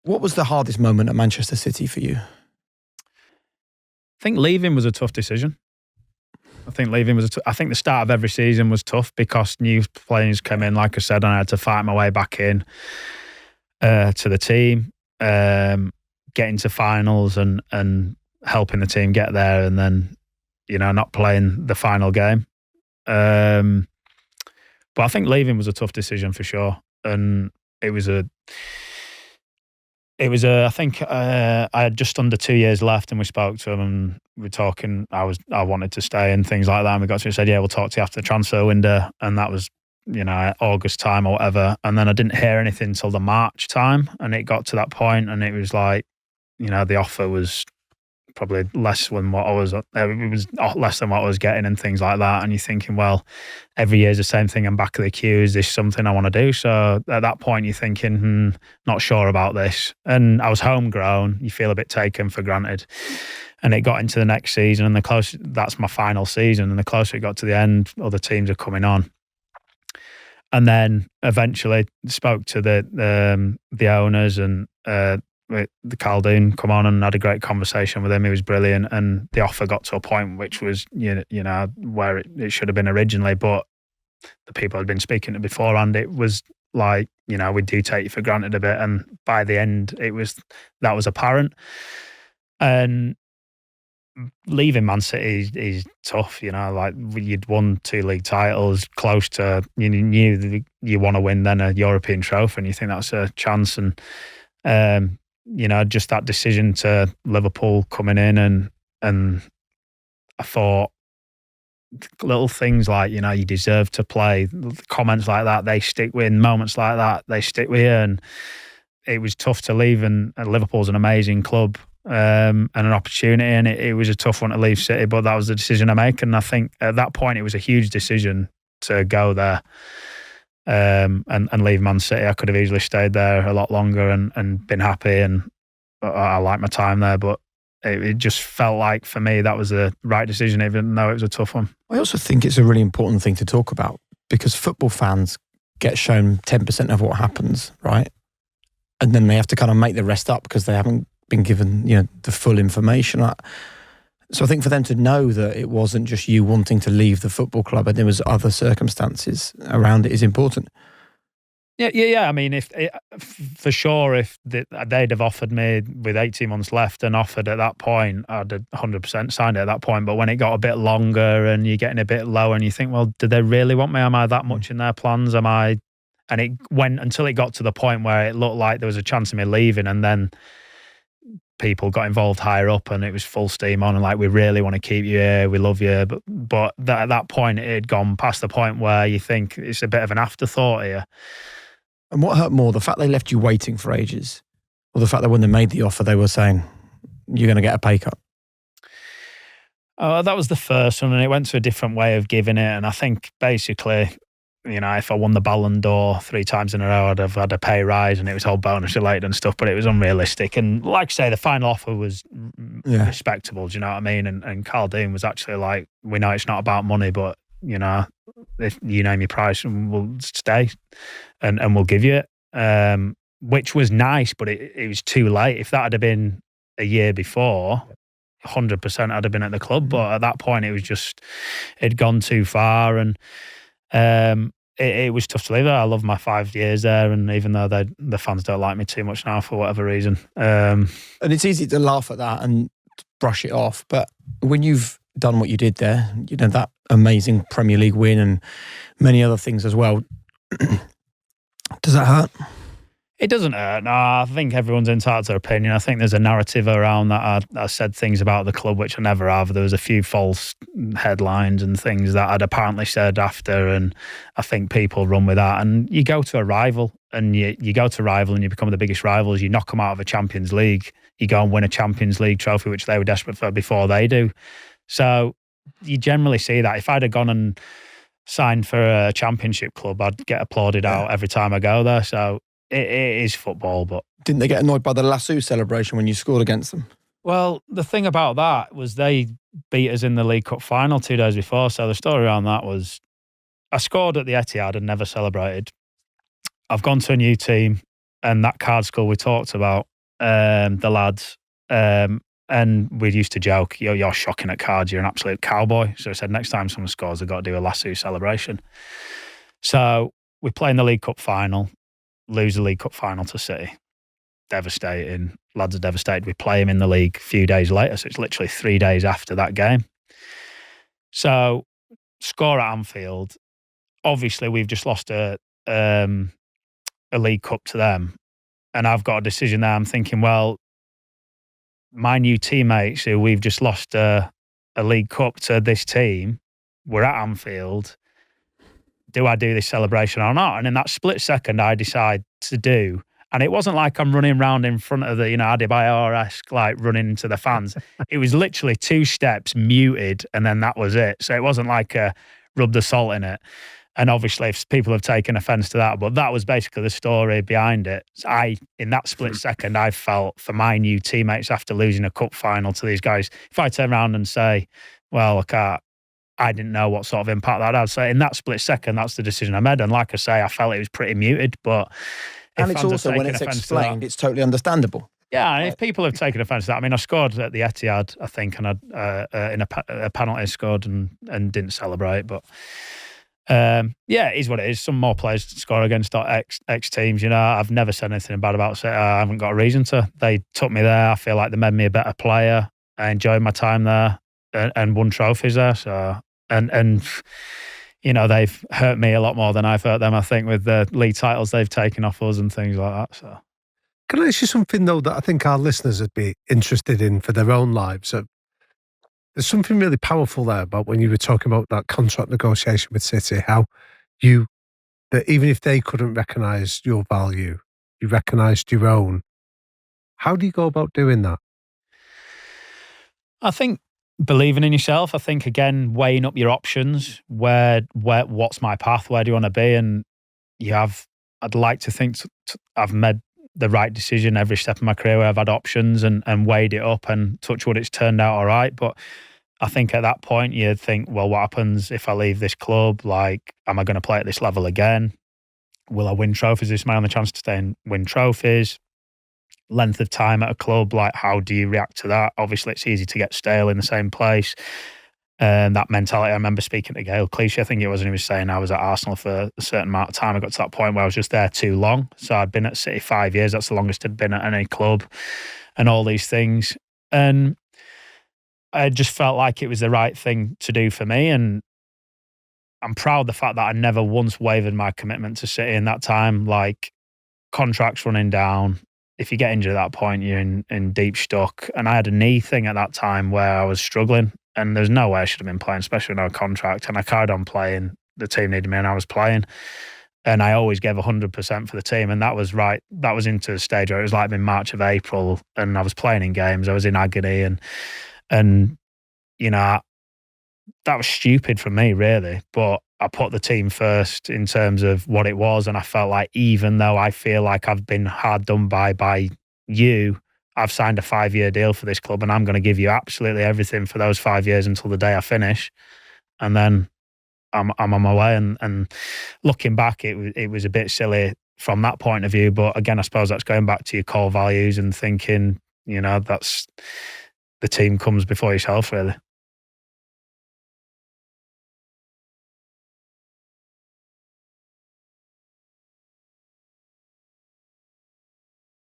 What was the hardest moment at Manchester City for you? I think leaving was a tough decision. I think the start of every season was tough because new players came in, like I said, and I had to fight my way back in to the team, getting to finals and helping the team get there, and then not playing the final game. But I think leaving was a tough decision for sure, and it was I think I had just under 2 years left, and we spoke to him and we were talking. I wanted to stay and things like that, and we got to said, yeah, we'll talk to you after the transfer window, and that was August time or whatever. And then I didn't hear anything until the March time, and it got to that point, and it was like, the offer was probably less than what I was. It was less than what I was getting and things like that. And you're thinking, well, every year's the same thing. I'm back of the queue. Is this something I want to do? So at that point, you're thinking, not sure about this. And I was homegrown. You feel a bit taken for granted. And it got into the next season, and that's my final season. And the closer it got to the end, other teams are coming on. And then eventually spoke to the owners, and the Khaldoon come on and had a great conversation with him. He was brilliant, and the offer got to a point which was where it should have been originally, but the people I'd been speaking to beforehand, it was like, we do take you for granted a bit, and by the end that was apparent. And leaving Man City is tough, like you'd won 2 league titles, close to, you knew you want to win then a European trophy, and you think that's a chance. And just that decision to Liverpool coming in, and I thought little things like, you deserve to play, comments like that, they stick with, moments like that, they stick with you. And it was tough to leave, and Liverpool's an amazing club, and an opportunity, and it was a tough one to leave City, but that was the decision I make. And I think at that point it was a huge decision to go there. And leave Man City. I could have easily stayed there a lot longer and been happy, and I like my time there, but it just felt like for me that was the right decision, even though it was a tough one. I also think it's a really important thing to talk about, because football fans get shown 10% of what happens, right? And then they have to kind of make the rest up because they haven't been given the full information. So I think for them to know that it wasn't just you wanting to leave the football club and there was other circumstances around it is important. Yeah. I mean, if they'd have offered me with 18 months left and offered at that point, I'd have 100% signed it at that point. But when it got a bit longer and you're getting a bit lower, and you think, well, did they really want me? Am I that much in their plans? Am I? And it went until it got to the point where it looked like there was a chance of me leaving, and then people got involved higher up, and it was full steam on, and like, we really want to keep you here, we love you. But at that point, it had gone past the point where you think it's a bit of an afterthought here. And what hurt more, the fact they left you waiting for ages, or the fact that when they made the offer, they were saying, you're going to get a pay cut? Oh, that was the first one, and it went to a different way of giving it. And I think basically, if I won the Ballon d'Or 3 times in a row, I'd have had a pay rise, and it was all bonus related and stuff, but it was unrealistic. And like I say, the final offer was respectable, do you know what I mean? And Khaldoon was actually like, we know it's not about money, but if you name your price, and we'll stay and we'll give you it, which was nice, but it was too late. If that had been a year before, 100% I'd have been at the club. But at that point, it'd gone too far, and it was tough to leave there. I love my 5 years there, and even though the fans don't like me too much now for whatever reason. And it's easy to laugh at that and brush it off, but when you've done what you did there, that amazing Premier League win and many other things as well, does that hurt? It doesn't hurt. No, I think everyone's entitled to their opinion. I think there's a narrative around that. I said things about the club which I never have. There was a few false headlines and things that I'd apparently said after, and I think people run with that. And you go to a rival, and you become the biggest rivals. You knock them out of a Champions League. You go and win a Champions League trophy, which they were desperate for before they do. So you generally see that. If I'd have gone and signed for a championship club, I'd get applauded out every time I go there. So it is football. But didn't they get annoyed by the lasso celebration when you scored against them? Well, the thing about that was they beat us in the League Cup final 2 days before. So the story around that was, I scored at the Etihad and never celebrated. I've gone to a new team, and that card school we talked about, the lads. And we used to joke, you're shocking at cards, you're an absolute cowboy. So I said, next time someone scores, they've got to do a lasso celebration. So we play in the League Cup final, lose the League Cup final to City. Devastating. Lads are devastated. We play him in the league a few days later. So it's literally 3 days after that game. So score at Anfield. Obviously, we've just lost a League Cup to them. And I've got a decision there. I'm thinking, well, my new teammates who we've just lost a League Cup to this team, we're at Anfield. Do I do this celebration or not? And in that split second, I decide to do. And it wasn't like I'm running around in front of the, Adebayor-esque, like running into the fans. It was literally 2 steps, muted, and then that was it. So it wasn't like rub the salt in it. And obviously, if people have taken offence to that, but that was basically the story behind it. In that split second, I felt for my new teammates after losing a cup final to these guys, if I turn around and say, well, look, I didn't know what sort of impact that had. So in that split second, that's the decision I made. And like I say, I felt it was pretty muted, but... And it's also, when it's explained, it's totally understandable. Yeah, and if people have taken offence to that, I mean, I scored at the Etihad, I think, and in a penalty I scored and didn't celebrate, but... yeah, it is what it is. Some more players score against X teams. I've never said anything bad about it. I haven't got a reason to. They took me there. I feel like they made me a better player. I enjoyed my time there and won trophies there. So and they've hurt me a lot more than I've hurt them, I think, with the league titles they've taken off us and things like that. So, can I ask you something though that I think our listeners would be interested in for their own lives? There's something really powerful there about when you were talking about that contract negotiation with City, how that even if they couldn't recognise your value, you recognised your own. How do you go about doing that? I think believing in yourself. I think, again, weighing up your options. What's my path? Where do you want to be? And I'd like to think I've made the right decision every step of my career where I've had options and weighed it up, and touch wood, it's turned out all right. But I think at that point you think, well, what happens if I leave this club? Like, am I going to play at this level again? Will I win trophies? Is my only chance to stay and win trophies? Length of time at a club, like, how do you react to that? Obviously, it's easy to get stale in the same place. And that mentality, I remember speaking to Gail Clichy, I think it was, and he was saying I was at Arsenal for a certain amount of time. I got to that point where I was just there too long. So I'd been at City 5 years. That's the longest I'd been at any club and all these things. And I just felt like it was the right thing to do for me. And I'm proud of the fact that I never once wavered my commitment to City in that time. Like, contracts running down. If you get injured at that point, you're in deep stuck. And I had a knee thing at that time where I was struggling. And there's no way I should have been playing, especially with no contract. And I carried on playing. The team needed me and I was playing. And I always gave 100% for the team. And that was right. That was into the stage where it was like in March of April and I was playing in games. I was in agony and that was stupid for me, really. But I put the team first in terms of what it was. And I felt like, even though I feel like I've been hard done by you, I've signed a 5-year deal for this club and I'm going to give you absolutely everything for those 5 years until the day I finish. And then I'm on my way. And looking back, it was a bit silly from that point of view. But again, I suppose that's going back to your core values and thinking, that's the team comes before yourself, really.